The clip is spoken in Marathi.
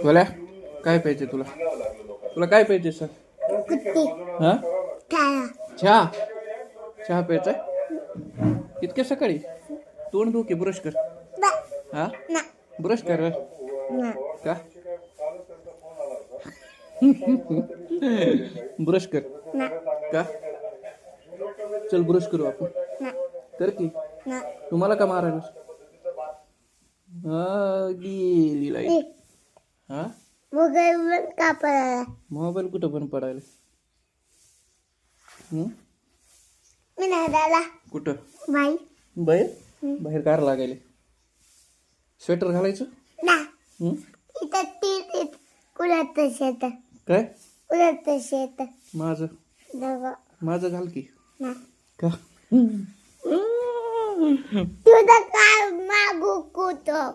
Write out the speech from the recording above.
बोला काय पाहिजे तुला? तुला काय पाहिजे सर? हा चहा चहा प्यायचा इतक्या सकाळी? तोंड धुके ब्रश कर. हा ब्रश कर का? ब्रश कर का? चल ब्रश करू आपण. कर की. तुम्हाला का मारायला? गेली लाईट. हा मोबाईल का पडायला? मोबाईल कुठं पण पडायला? मी नाही दादा. कुठं बाहेर? बाहेर कार लागायले. स्वेटर घालायचं ना. कुणाचं शेत काय? कुणाचं शेत माझं घाल की. का तुझं काय मागू कुठं?